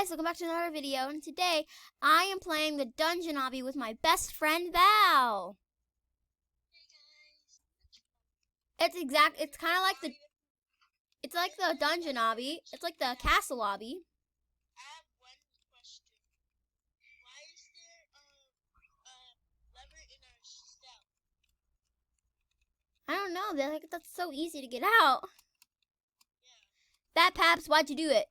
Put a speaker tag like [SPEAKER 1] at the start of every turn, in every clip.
[SPEAKER 1] guys, welcome back to another video, and today I am playing the dungeon obby with my best friend Val. It's kind of like it's like the dungeon obby. It's like the castle obby.
[SPEAKER 2] I have one question. Why is there lever in our step?
[SPEAKER 1] I don't know. That's so easy to get out.
[SPEAKER 2] Yeah.
[SPEAKER 1] Fat Paps, why'd you do it?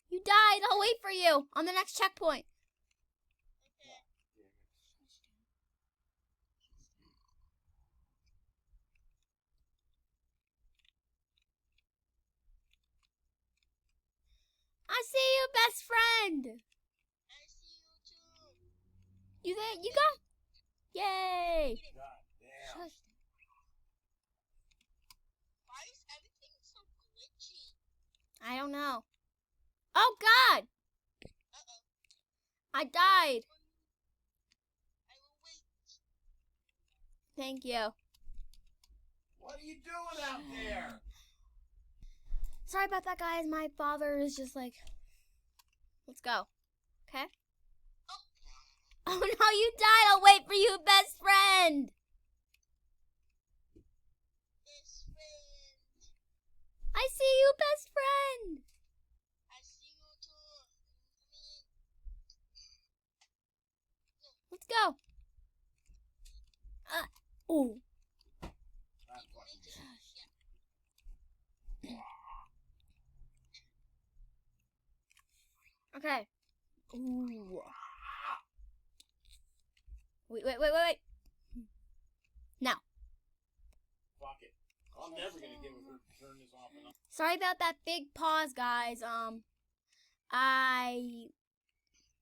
[SPEAKER 1] You died. I'll wait for you on the next checkpoint.
[SPEAKER 2] Okay.
[SPEAKER 1] I see you, best friend.
[SPEAKER 2] I see you too.
[SPEAKER 1] You there? You got? Yay!
[SPEAKER 2] God, why is everything so glitchy?
[SPEAKER 1] I don't know. Oh God!
[SPEAKER 2] Uh-oh.
[SPEAKER 1] I died.
[SPEAKER 2] I will wait.
[SPEAKER 1] Thank you.
[SPEAKER 3] What are you doing out there?
[SPEAKER 1] Sorry about that, guys. My father is just like, let's go. Okay? Oh no, you died. I'll wait for you, best friend.
[SPEAKER 2] Best friend.
[SPEAKER 1] I see you, best friend.
[SPEAKER 2] I see you too.
[SPEAKER 1] Let's go. Oh. Okay. Ooh. Wait. Now.
[SPEAKER 3] Fuck it. I'm never gonna get her to turn this off and on.
[SPEAKER 1] Sorry about that big pause, guys.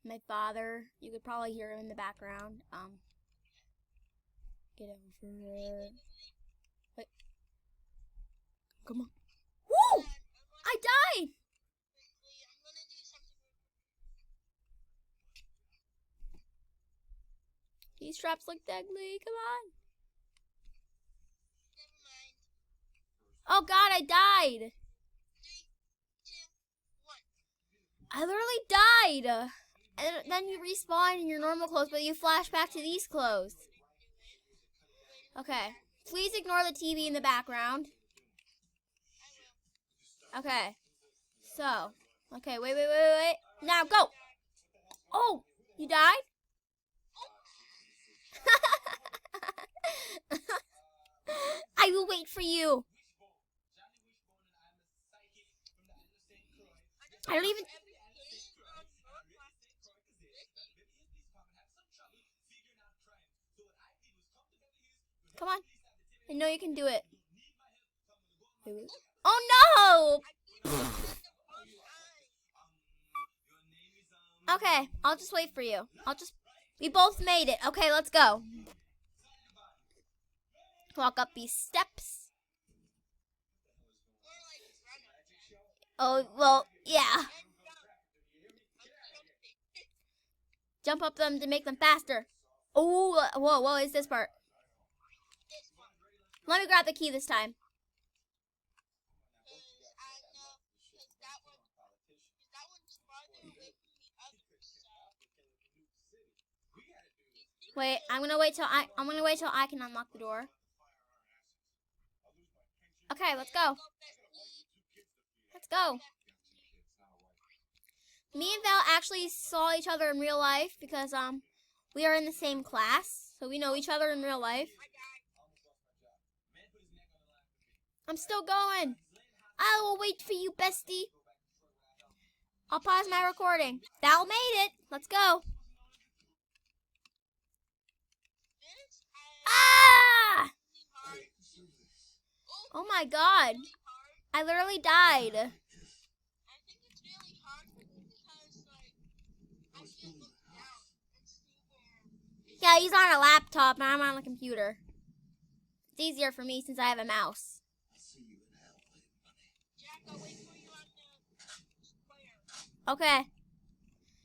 [SPEAKER 1] My father, you could probably hear him in the background. Get over here. Wait. Come on. Woo! I died!
[SPEAKER 2] Quickly, I'm gonna do something.
[SPEAKER 1] These traps look deadly. Come on.
[SPEAKER 2] Never mind.
[SPEAKER 1] Oh God, I died.
[SPEAKER 2] 3, 2, 1.
[SPEAKER 1] I literally died. And then you respawn in your normal clothes, but you flash back to these clothes. Okay. Please ignore the TV in the background. Okay. So. Okay, wait. Now go. Oh, you died? I will wait for you. I don't even... Come on. I know you can do it. Oh no! Okay, I'll just wait for you. We both made it. Okay, let's go. Walk up these steps. Oh, well, yeah. Jump up them to make them faster. Oh, whoa, is this part? Let me grab the key this time. Wait, I'm gonna wait till I can unlock the door. Okay, let's go. Let's go. Me and Val actually saw each other in real life because we are in the same class, so we know each other in real life. I'm still going. I will wait for you, bestie. I'll pause my recording. Val made it. Let's go. Ah! Oh my God. I literally died.
[SPEAKER 2] I think it's really hard because, like, I can't look down and see where...
[SPEAKER 1] Yeah, he's on a laptop and I'm on a computer. It's easier for me since I have a mouse.
[SPEAKER 2] Jack, I'll wait for you on the square.
[SPEAKER 1] Okay.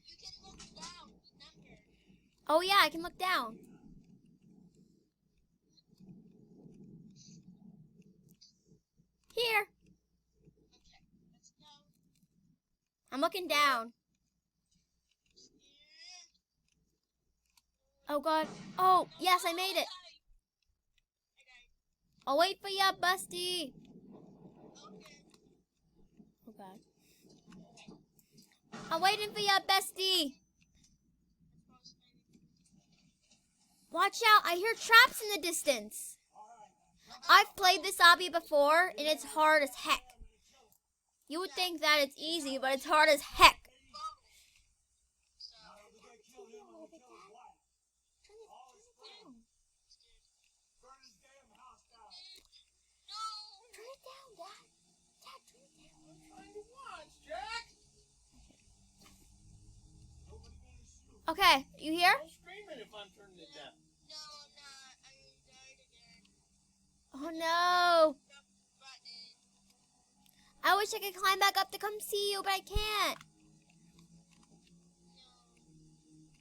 [SPEAKER 2] You can look down, remember.
[SPEAKER 1] Oh yeah, I can look down. Here.
[SPEAKER 2] Okay, let's go.
[SPEAKER 1] I'm looking down. Oh God. Oh, yes, I made it. I'll wait for ya, Busty. Oh God. I'm waiting for ya, bestie. Watch out, I hear traps in the distance. I've played this obby before, and it's hard as heck. You would think that it's easy, but it's hard as heck. Okay, you here?
[SPEAKER 3] I'm screaming if I'm turning it down.
[SPEAKER 2] No, I'm not. I died again.
[SPEAKER 1] Oh no. I wish I could climb back up to come see you, but I can't.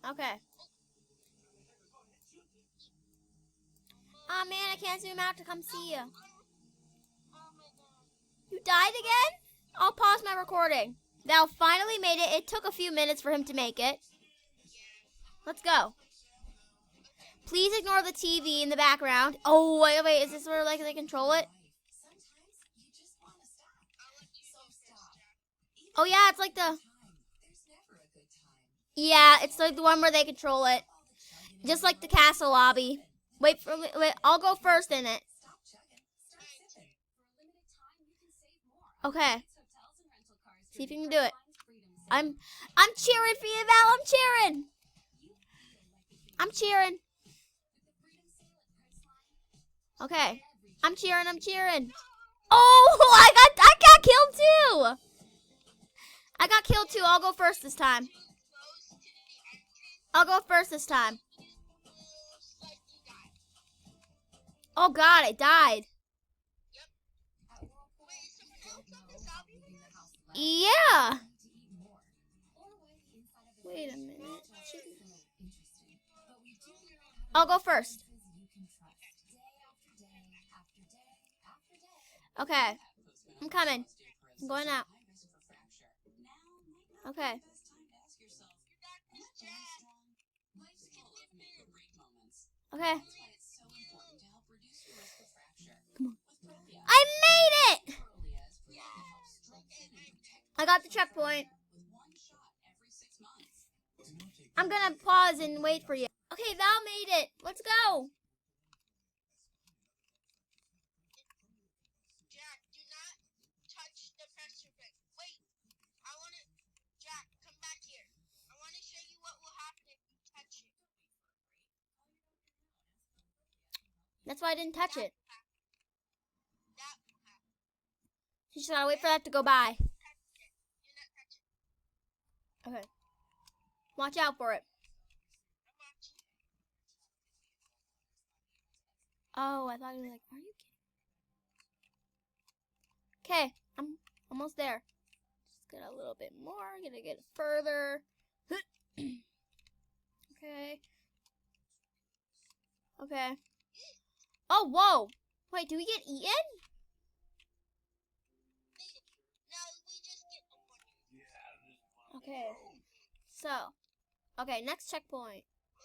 [SPEAKER 1] Okay. Oh man, I can't zoom out to come see you.
[SPEAKER 2] Oh my God.
[SPEAKER 1] You died again? I'll pause my recording. Thou finally made it. It took a few minutes for him to make it. Let's go. Please ignore the TV in the background. Oh, wait. Is this where like they control it? Oh yeah, it's like the... Yeah, it's like the one where they control it. Just like the castle lobby. Wait, I'll go first in it. Okay. See if you can do it. I'm cheering for you, Val. I'm cheering. I'm cheering. Okay. I'm cheering. Oh, I got killed too. I got killed too. I'll go first this time. Oh God, I died. Yeah. Wait a minute. I'll go first. Okay. I'm coming. I'm going out. Okay. Okay. Come on. I made it! I got the checkpoint. I'm gonna pause and wait for you. Okay, Val made it. Let's go.
[SPEAKER 2] Jack, do not touch the pressure brake. Wait, Jack, come back here. I want to show you what will happen if you touch it.
[SPEAKER 1] That's why I didn't touch it.
[SPEAKER 2] That will happen.
[SPEAKER 1] You just gotta wait for that to go by.
[SPEAKER 2] Do not touch it.
[SPEAKER 1] Okay. Watch out for it.
[SPEAKER 2] I'm watching.
[SPEAKER 1] Oh, I thought you were like, are you kidding? Okay, I'm almost there. Just get a little bit more. Gonna get further. Okay. Okay. Oh, whoa. Wait, do we get eaten?
[SPEAKER 2] No, we just get the one.
[SPEAKER 1] Okay. So. Okay, next checkpoint.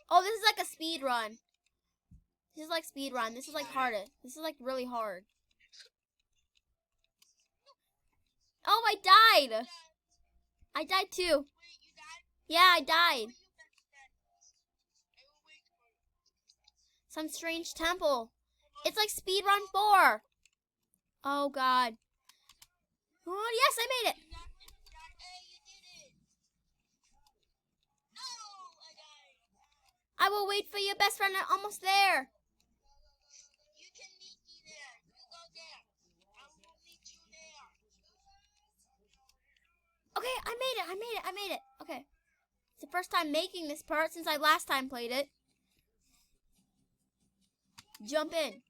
[SPEAKER 1] Oh, this is like a speed run. This is like speed run. This is like hardest. This is like really hard. Oh, I died. I died too.
[SPEAKER 2] Wait, you died?
[SPEAKER 1] Yeah, I died.
[SPEAKER 2] I will wait for you.
[SPEAKER 1] Some strange temple. It's like speedrun 4. Oh God. Oh yes, I made it.
[SPEAKER 2] Hey, you did it. No, I died.
[SPEAKER 1] I will wait for you, best friend. I'm almost there.
[SPEAKER 2] You can meet me there. You go there. I will meet you there.
[SPEAKER 1] Okay, I made it. Okay. It's the first time making this part since I last time played it. Jump in.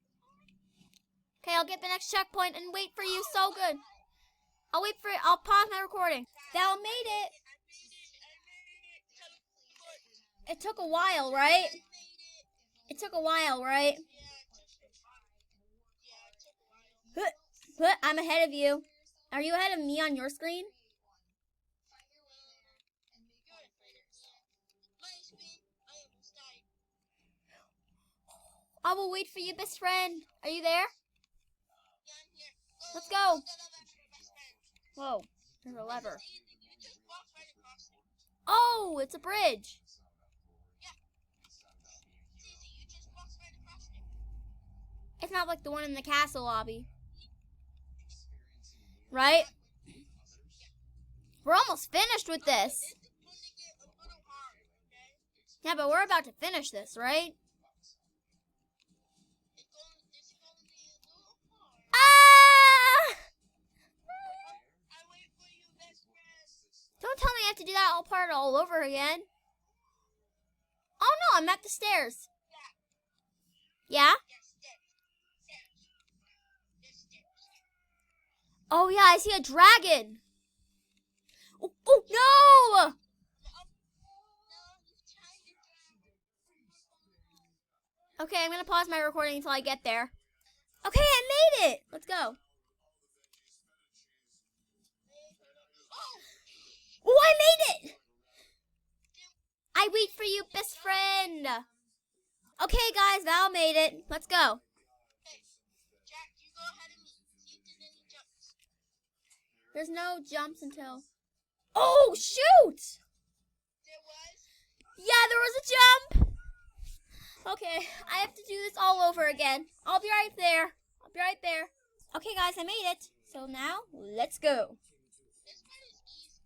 [SPEAKER 1] Okay, I'll get the next checkpoint and wait for you. So good. I'll wait for it. I'll pause my recording. Val made it. It took a while, right? It took a while, right? I'm ahead of you. Are you ahead of me on your screen? I will wait for you, best friend. Are you there?
[SPEAKER 2] Yeah, I'm here.
[SPEAKER 1] Let's
[SPEAKER 2] Go
[SPEAKER 1] go.
[SPEAKER 2] to the left, best friend.
[SPEAKER 1] Whoa, there's a lever.
[SPEAKER 2] You just walk right across it.
[SPEAKER 1] Oh, it's a bridge.
[SPEAKER 2] It's easy. You just walk right across it.
[SPEAKER 1] It's not like the one in the castle lobby. Right? We're almost finished with this.
[SPEAKER 2] This is going to get a little hard, okay?
[SPEAKER 1] Yeah, but we're about to finish this, right?
[SPEAKER 2] This is going to be a little hard.
[SPEAKER 1] Ah!
[SPEAKER 2] I wait for you, best friend.
[SPEAKER 1] Don't tell me I have to do that all over again. Oh no, I'm at the stairs. Yeah?
[SPEAKER 2] Yes, stairs. There's stairs.
[SPEAKER 1] Oh yeah, I see a dragon. Oh no!
[SPEAKER 2] No, you tried to grab it.
[SPEAKER 1] Okay, I'm gonna pause my recording until I get there. Okay, I made it. Let's go. Oh, I made it! I wait for you, best friend. Okay, guys, Val made it. Let's go.
[SPEAKER 2] Hey, Jack, you go ahead of me. See if there's any jumps.
[SPEAKER 1] There's no jumps until... Oh, shoot!
[SPEAKER 2] There was.
[SPEAKER 1] Yeah, there was a jump. Okay, I have to do this all over again. I'll be right there. Okay, guys, I made it. So now, let's go.
[SPEAKER 2] This part is easy.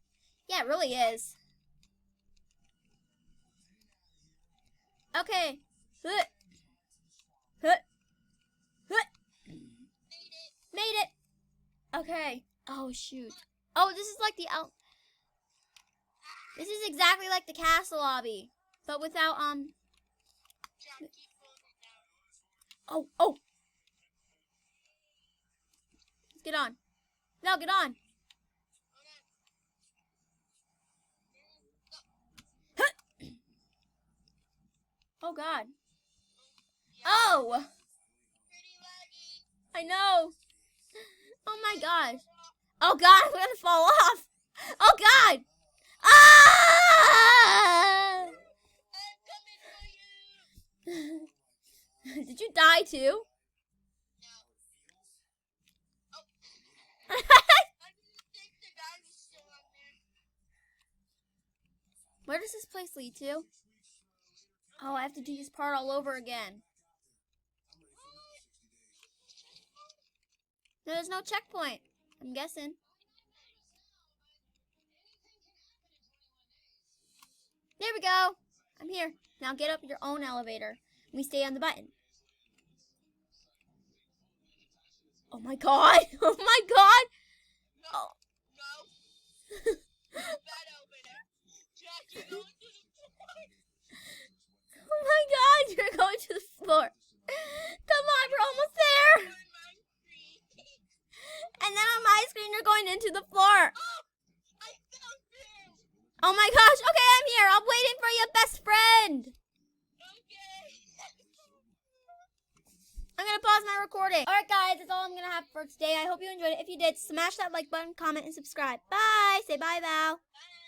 [SPEAKER 1] Yeah, it really is. Okay. Huh. Huh. Huh. Made it. Okay. Oh, shoot. Oh, this is like the out. This is exactly like the castle lobby, but without
[SPEAKER 2] Jack, keep pulling it down.
[SPEAKER 1] Oh. Let's get on. No, get on.
[SPEAKER 2] Hold on.
[SPEAKER 1] Oh God.
[SPEAKER 2] Yeah,
[SPEAKER 1] Oh,
[SPEAKER 2] pretty laggy.
[SPEAKER 1] I know. Oh my gosh. Oh God, I'm gonna fall off. Oh God. Ah!
[SPEAKER 2] I'm coming for you.
[SPEAKER 1] Did you die too?
[SPEAKER 2] No. Oh. I didn't think the guy was still on there.
[SPEAKER 1] Where does this place lead to? Oh, I have to do this part all over again. No, there's no checkpoint. I'm guessing. There we go. I'm here. Now get up your own elevator. We stay on the button. Oh my God. Oh my God.
[SPEAKER 2] No.
[SPEAKER 1] Oh.
[SPEAKER 2] No. Bad elevator. Jack, you're going to the floor.
[SPEAKER 1] Oh my God. You're going to the floor. Come on, we're almost there.
[SPEAKER 2] On my screen.
[SPEAKER 1] And then on my screen, you're going into the floor.
[SPEAKER 2] Oh, I fell through.
[SPEAKER 1] Oh my gosh. Okay, I'm here. I'm waiting for you, best friend.
[SPEAKER 2] Okay.
[SPEAKER 1] I'm going to pause my recording. All right, guys. That's all I'm going to have for today. I hope you enjoyed it. If you did, smash that like button, comment, and subscribe. Bye. Say bye, Val.
[SPEAKER 2] Bye.